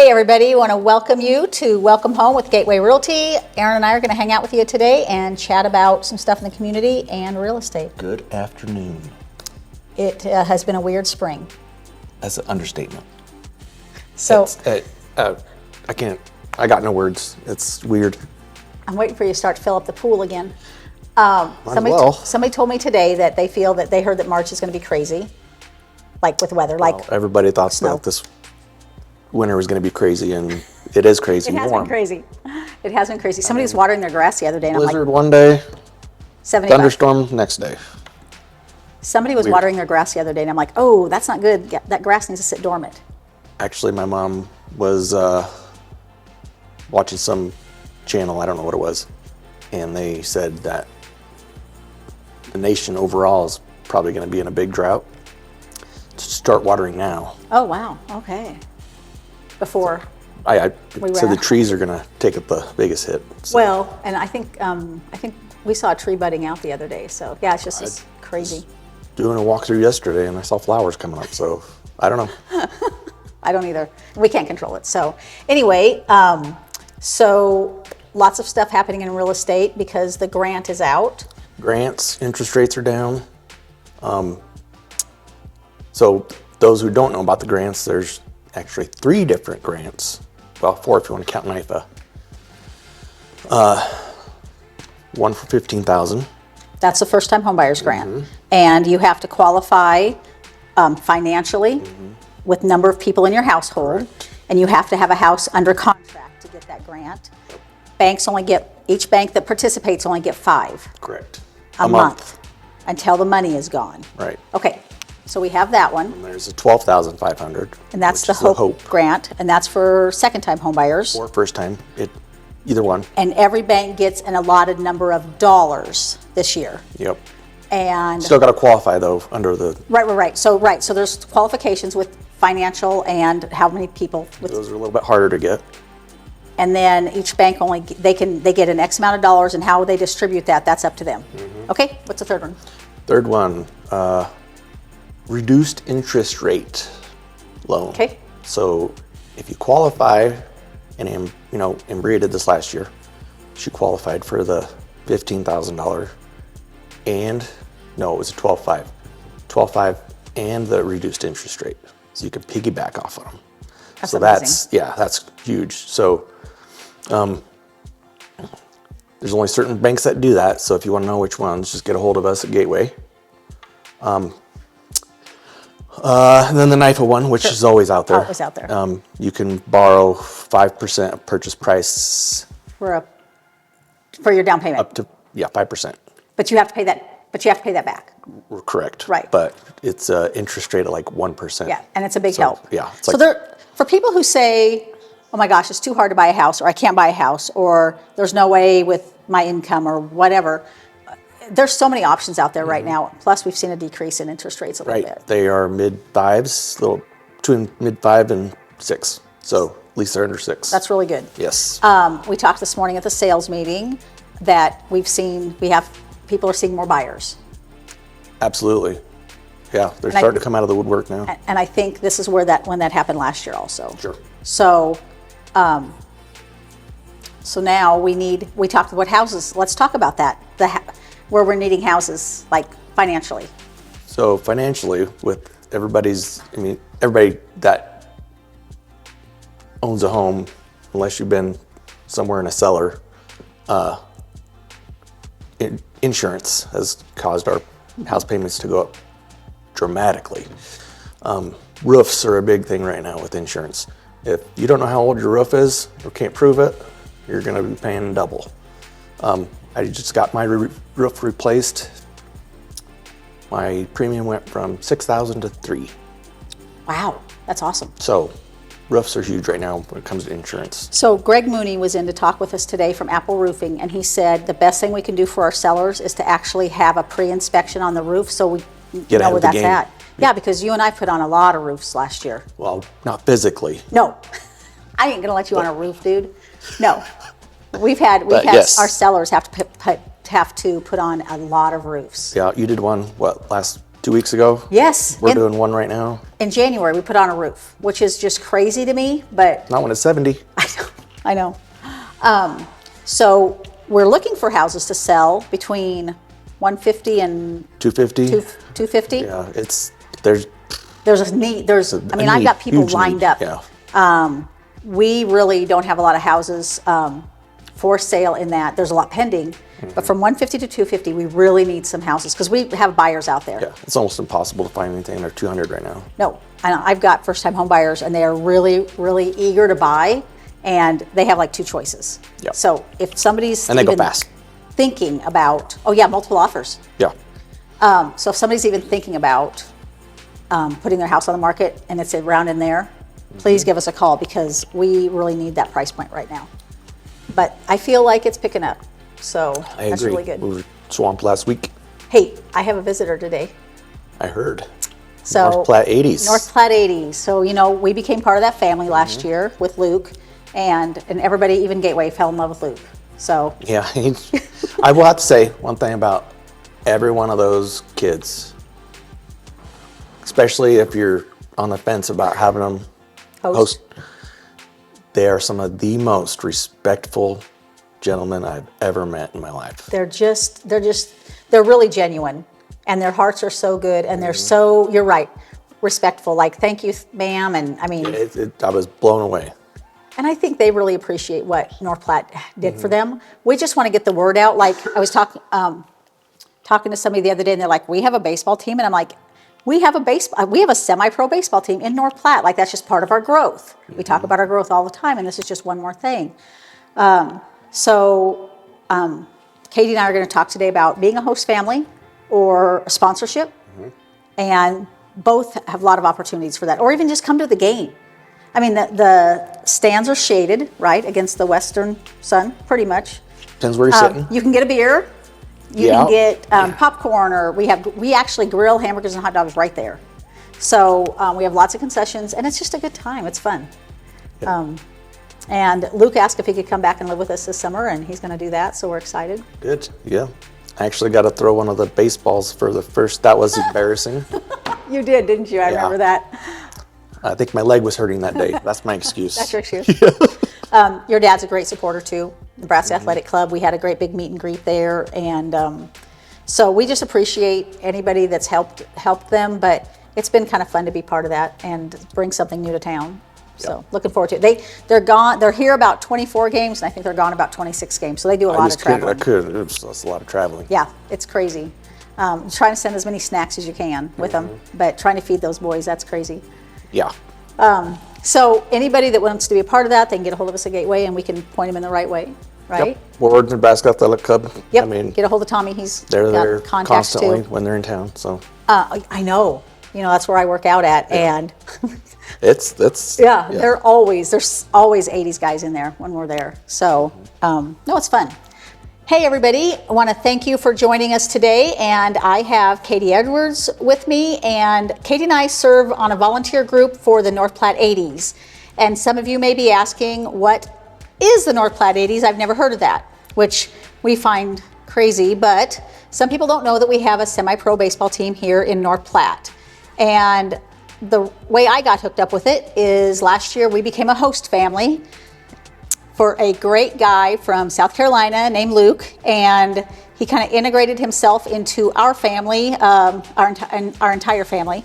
Hey everybody, I want to welcome you to Welcome Home with Gateway Realty. Aaron and I are going to hang out with you today and chat about some stuff in the community and real estate. Good afternoon. It has been a weird spring. That's an understatement. So I got no words. It's weird. I'm waiting for you to start to fill up the pool again. Somebody told me today that they feel that they heard that March is going to be crazy, like with weather. Everybody thought that this winter was going to be crazy, and it is crazy. It has been crazy. It has been crazy. Somebody was watering their grass the other day, and blizzard I'm like, one day, 75. thunderstorm next day. Somebody was watering their grass the other day, and I'm like, oh, that's not good. That grass needs to sit dormant. Actually, my mom was watching some channel, I don't know what it was, and they said that the nation overall is probably going to be in a big drought. Start watering now. Oh, wow. Okay. Before I we said ran. the trees are going to take up the biggest hit. So. Well, and I think we saw a tree budding out the other day. So yeah, it's just it's crazy. Doing a walkthrough yesterday, and I saw flowers coming up. So I don't know. I don't either. We can't control it. So anyway, so lots of stuff happening in real estate because the grant is out. Grants, interest rates are down. So those who don't know about the grants, there's actually 3 different grants. Well, 4 if you want to count NIFA. One for $15,000. That's the first-time homebuyers grant, and you have to qualify financially with number of people in your household, Correct. and you have to have a house under contract to get that grant. Banks only get, each bank that participates only get 5 Correct. a month until the money is gone. Right. Okay, so we have that one, And there's a $12,500. and that's which the is HOPE grant, and that's for second-time homebuyers. Or first time, either one. And every bank gets an allotted number of dollars this year. Yep. And Still got to qualify though under the. Right. So there's qualifications with financial and how many people with, Those are a little bit harder to get. and then each bank they get an X amount of dollars, and how they distribute that's up to them. Okay, what's the third one? Third one, reduced interest rate loan. Okay. So if you qualify, and Embria did this last year, she qualified for the $15,000 and, no, it was a 12.5 and the reduced interest rate. So you can piggyback off of them. That's so amazing. that's huge. So there's only certain banks that do that. So if you want to know which ones, just get a hold of us at Gateway. And then the NIFA one, which is always out there. Always out there. You can borrow 5% of purchase price For your down payment. up to 5%. But you have to pay that. But you have to pay that back. Correct. Right. But it's an interest rate of like 1%. Yeah, and it's a big help. Yeah. It's So like, for people who say, "Oh my gosh, it's too hard to buy a house," or "I can't buy a house," or "There's no way with my income," or whatever. There's so many options out there right now. Plus, we've seen a decrease in interest rates a little bit. They are mid-5s, between mid-5 and 6. So at least they're under 6. That's really good. Yes. We talked this morning at the sales meeting that people are seeing more buyers. Absolutely. Yeah, they're starting to come out of the woodwork now. And I think this is when that happened last year also. Sure. So, so now we talked about houses. Let's talk about that. Where we're needing houses, like financially. So financially, with everybody that owns a home, unless you've been somewhere in a cellar, insurance has caused our house payments to go up dramatically. Roofs are a big thing right now with insurance. If you don't know how old your roof is or can't prove it, you're going to be paying double. I just got my roof replaced. My premium went from $6,000 to $3,000. Wow, that's awesome. So roofs are huge right now when it comes to insurance. So Greg Mooney was in to talk with us today from Apple Roofing, and he said the best thing we can do for our sellers is to actually have a pre-inspection on the roof so we Get know ahead where of the that's game. at. Yeah, because you and I put on a lot of roofs last year. Well, not physically. No, I ain't gonna let you on a roof, dude. No, we've had yes. our sellers have to put on a lot of roofs. Yeah, you did one, 2 weeks ago. Yes. We're doing one right now. In January, we put on a roof, which is just crazy to me, but Not when it's 70. I know. So we're looking for houses to sell between 150 and 250. 250. Yeah, there's There's a need. I mean, I've need, got people huge lined need, up. Yeah. We really don't have a lot of houses for sale in that. There's a lot pending, but from 150 to 250, we really need some houses because we have buyers out there. Yeah, it's almost impossible to find anything under 200 right now. No, I've got first-time home buyers, and they are really, really eager to buy, and they have like two choices. Yep. So if somebody's And they go even fast. thinking about, multiple offers. Yeah. So if somebody's even thinking about putting their house on the market and it's around in there, please give us a call because we really need that price point right now. But I feel like it's picking up, so I that's agree. really good. We were swamped last week. Hey, I have a visitor today. I heard. So North Platte 80s. North Platte 80s. So, we became part of that family last year with Luke, and everybody, even Gateway, fell in love with Luke. So Yeah, I will have to say one thing about every one of those kids, especially if you're on the fence about having them host. They are some of the most respectful gentlemen I've ever met in my life. they're really genuine, and their hearts are so good, and they're so, you're right, respectful. Like, thank you, ma'am, and I mean, I was blown away. and I think they really appreciate what North Platte did for them. We just want to get the word out. Like, I was talking to somebody the other day, and they're like, "We have a baseball team," and I'm like, we have a semi-pro baseball team in North Platte. Like, that's just part of our growth. We talk about our growth all the time, and this is just one more thing. So Katie and I are going to talk today about being a host family or a sponsorship, and both have a lot of opportunities for that, or even just come to the game. I mean, the stands are shaded, right, against the western sun, pretty much. Depends where you're sitting. You can get a beer. You can get popcorn, or we actually grill hamburgers and hot dogs right there. So we have lots of concessions, and it's just a good time. It's fun. And Luke asked if he could come back and live with us this summer, and he's going to do that, so we're excited. Good, yeah. I actually got to throw one of the baseballs for the first. That was embarrassing. You did, didn't you? I remember that. I think my leg was hurting that day. That's my excuse. That's your excuse. Your dad's a great supporter too. Nebraska Athletic Club. We had a great big meet and greet there, and so we just appreciate anybody that's helped them. But it's been kind of fun to be part of that and bring something new to town. So looking forward to it. They're here about 24 games, and I think they're gone about 26 games. So they do a lot of traveling. It's a lot of traveling. Yeah, it's crazy. Trying to send as many snacks as you can with them, but trying to feed those boys, that's crazy. Yeah. So anybody that wants to be a part of that, they can get a hold of us at Gateway, and we can point them in the right way, right? Yep. Or Nebraska Athletic Club. Yep. I mean, get a hold of Tommy. He's they're got there contacts constantly too. when they're in town. So I know. That's where I work out at, and it's there's always 80s guys in there when we're there. So no, it's fun. Hey everybody, I want to thank you for joining us today, and I have Katie Edwards with me, and Katie and I serve on a volunteer group for the North Platte 80s. And some of you may be asking, what is the North Platte 80s? I've never heard of that, which we find crazy, but some people don't know that we have a semi-pro baseball team here in North Platte. And the way I got hooked up with it is last year we became a host family for a great guy from South Carolina named Luke, and he kind of integrated himself into our family, our entire family.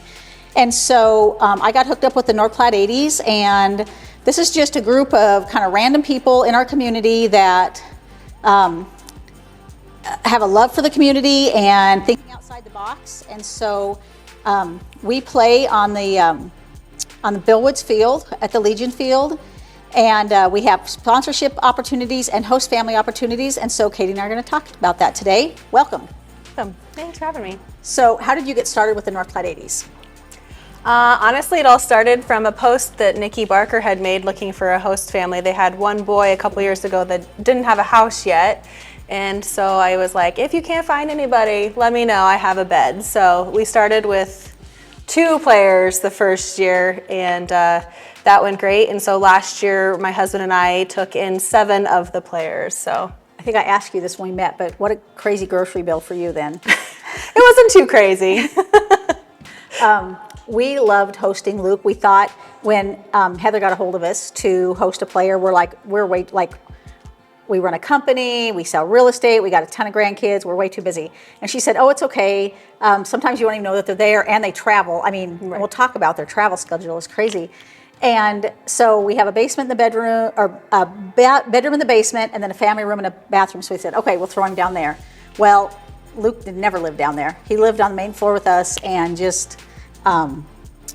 And so I got hooked up with the North Platte 80s, and this is just a group of kind of random people in our community that have a love for the community and thinking outside the box. And so we play on the Bill Woods Field at the Legion Field. And we have sponsorship opportunities and host family opportunities. And so Katie and I are going to talk about that today. Welcome. Thanks for having me. So how did you get started with the North Platte 80s? Honestly, it all started from a post that Nikki Barker had made looking for a host family. They had one boy a couple years ago that didn't have a house yet. And so I was like, if you can't find anybody, let me know. I have a bed. So we started with 2 players the first year, and that went great. And so last year, my husband and I took in 7 of the players. So I think I asked you this when we met, but what a crazy grocery bill for you then. it wasn't too crazy. We loved hosting Luke. We thought when Heather got a hold of us to host a player, we run a company, we sell real estate, we got a ton of grandkids, we're way too busy. And she said, oh, it's okay. Sometimes you won't even know that they're there, and they travel. I mean, we'll talk about their travel schedule is crazy. And so we have a basement in the bedroom, or a bedroom in the basement, and then a family room and a bathroom. So we said, okay, we'll throw him down there. Well, Luke never lived down there. He lived on the main floor with us, and just,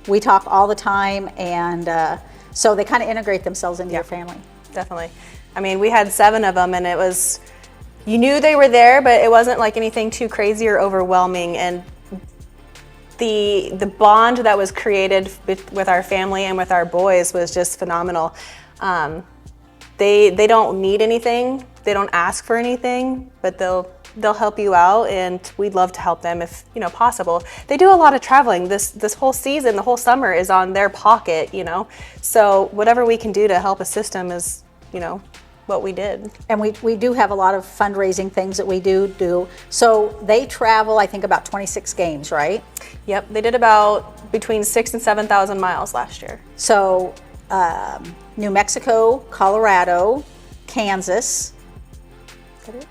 we talk all the time, and so they kind of integrate themselves into your family. Definitely. I mean, we had 7 of them, and it was, you knew they were there, but it wasn't like anything too crazy or overwhelming. And the bond that was created with our family and with our boys was just phenomenal. They don't need anything, they don't ask for anything, but they'll help you out, and we'd love to help them if possible. They do a lot of traveling. This whole season, the whole summer is on their pocket, So whatever we can do to help assist them is, what we did. And we do have a lot of fundraising things that we do. So they travel, I think, about 26 games, right? Yep, they did about between 6,000 and 7,000 miles last year. So New Mexico, Colorado, Kansas. Is that it?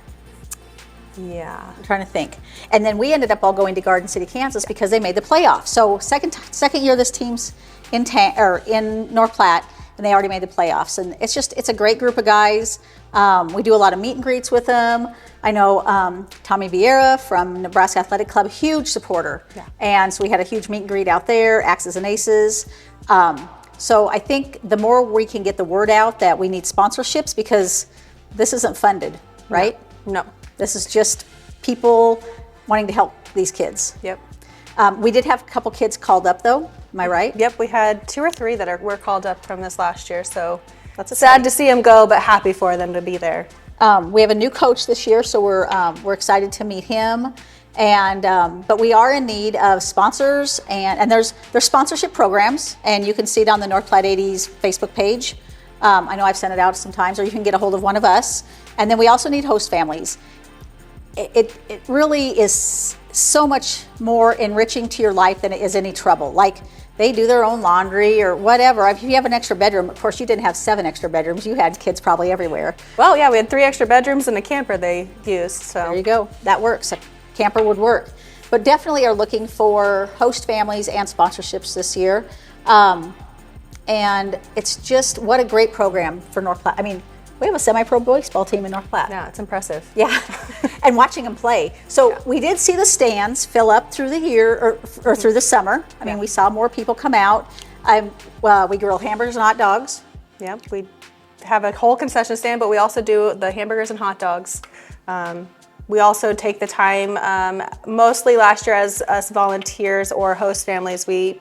Yeah. I'm trying to think. And then we ended up all going to Garden City, Kansas because they made the playoffs. So second year this team's in North Platte, and they already made the playoffs. And it's a great group of guys. We do a lot of meet and greets with them. I know Tommy Vieyra from Nebraska Athletic Club, huge supporter. Yeah. And so we had a huge meet and greet out there, Axes and Aces. So I think the more we can get the word out that we need sponsorships, because this isn't funded, right? No. This is just people wanting to help these kids. Yep. We did have a couple kids called up, though. Am I right? Yep, we had 2 or 3 that were called up from this last year, so That's sad to see them go, but happy for them to be there. We have a new coach this year, so we're excited to meet him. And but we are in need of sponsors, and there's sponsorship programs, and you can see it on the North Platte 80s Facebook page. I know I've sent it out sometimes, or you can get a hold of one of us. And then we also need host families. It really is so much more enriching to your life than it is any trouble. Like, they do their own laundry or whatever. If you have an extra bedroom, of course you didn't have 7 extra bedrooms. You had kids probably everywhere. Well, yeah, we had 3 extra bedrooms and a camper they used. So There you go. That works. A camper would work. But definitely are looking for host families and sponsorships this year. And it's just, what a great program for North Platte. I mean, we have a semi-pro baseball team in North Platte. yeah, it's impressive. Yeah, and watching them play. So we did see the stands fill up through the year or through the summer. I mean, we saw more people come out. We grill hamburgers and hot dogs. Yep, we have a whole concession stand, but we also do the hamburgers and hot dogs. We also take the time, mostly last year as us volunteers or host families, we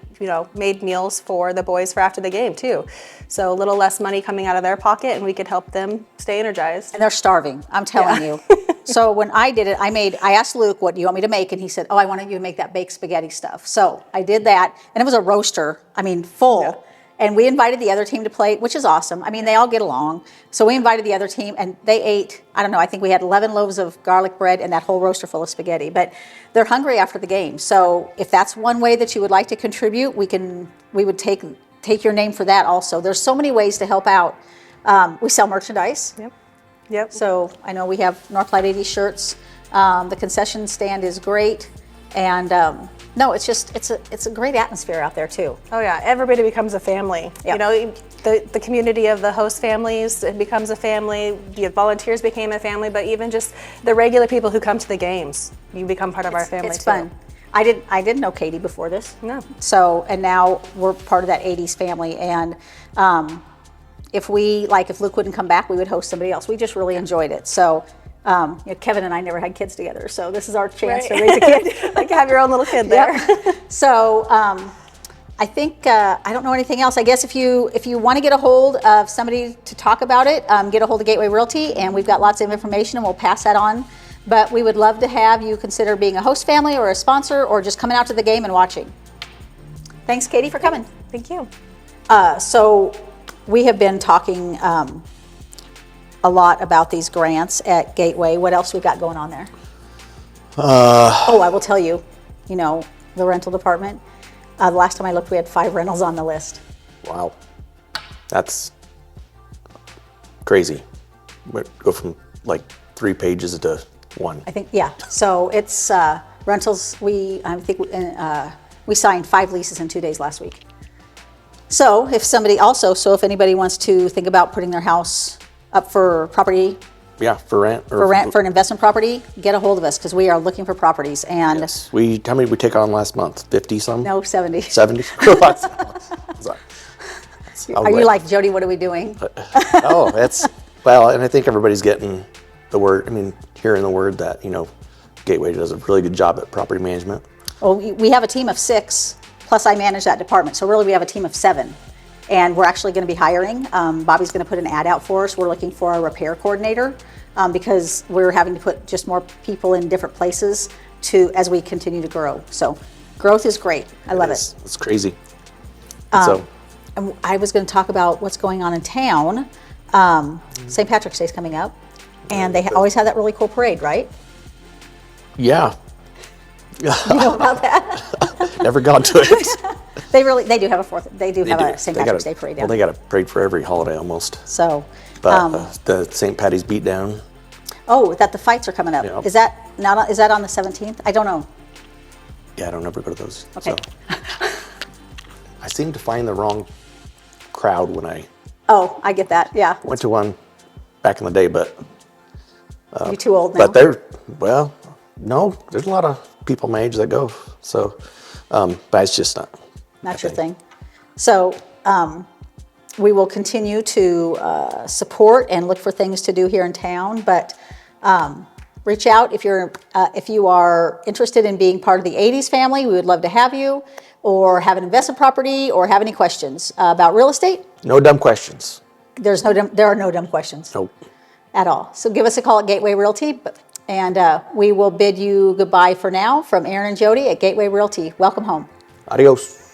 made meals for the boys for after the game too. So a little less money coming out of their pocket, and we could help them stay energized. And they're starving, I'm telling you. So when I did it, I asked Luke, what do you want me to make? And he said, oh, I wanted you to make that baked spaghetti stuff. So I did that, and it was a roaster, full. Yeah. And we invited the other team to play, which is awesome. I mean, they all get along. So we invited the other team, and they ate, I think we had 11 loaves of garlic bread and that whole roaster full of spaghetti. But they're hungry after the game. So if that's one way that you would like to contribute, we would take your name for that also. There's so many ways to help out. We sell merchandise. Yep. So I know we have North Platte 80 shirts. The concession stand is great. And no, it's a great atmosphere out there too. Oh yeah, everybody becomes a family. Yep. The community of the host families, it becomes a family. The volunteers became a family, but even just the regular people who come to the games, you become part of our family too. It's fun. I didn't know Katie before this. No. So, and now we're part of that 80s family. And if Luke wouldn't come back, we would host somebody else. We just really enjoyed it. So, Kevin and I never had kids together, so this is our chance to raise a kid. Like, have your own little kid there. Yep. So I think I don't know anything else. I guess if you want to get a hold of somebody to talk about it, get a hold of Gateway Realty, and we've got lots of information, and we'll pass that on. But we would love to have you consider being a host family or a sponsor, or just coming out to the game and watching. Thanks, Katie, for coming. Thank you. So we have been talking a lot about these grants at Gateway. What else we got going on there? I will tell you, the rental department. The last time I looked, we had 5 rentals on the list. Wow. That's crazy. Go from like 3 pages to 1. I think, yeah. So it's rentals. I think we signed 5 leases in 2 days last week. So if anybody wants to think about putting their house up for property, Yeah, for rent. for an investment property, get a hold of us because we are looking for properties. And Yes. How many did we take on last month? 50 some? no, 70. 70? Are you like, Jodi, what are we doing? Oh, well, and I think everybody's getting the word, hearing the word that, Gateway does a really good job at property management. Well, we have a team of 6, plus I manage that department. So really we have a team of 7. And we're actually going to be hiring. Bobby's going to put an ad out for us. We're looking for a repair coordinator because we're having to put just more people in different places as we continue to grow. So growth is great. I love it. It's crazy. And I was going to talk about what's going on in town. St. Patrick's Day is coming up. And they always have that really cool parade, right? Yeah. You know about that? Never gone to it. They do have a St. Patrick's Day parade down. Well, they got a parade for every holiday almost. So, But the St. Patty's beatdown. oh, that the fights are coming up. Yep. Is that on the 17th? I don't know. Yeah, I don't ever go to those. Okay. So. I seem to find the wrong crowd when I Oh, I get that. Yeah. went to one back in the day, but You're too old now. but no, there's a lot of people my age that go. So, but it's just not. Not your thing. So we will continue to support and look for things to do here in town, but reach out if you are interested in being part of the 80s family. We would love to have you, or have an investment property, or have any questions about real estate. No dumb questions. There are no dumb questions Nope. at all. So give us a call at Gateway Realty, and we will bid you goodbye for now from Aaron and Jodi at Gateway Realty. Welcome home. Adios.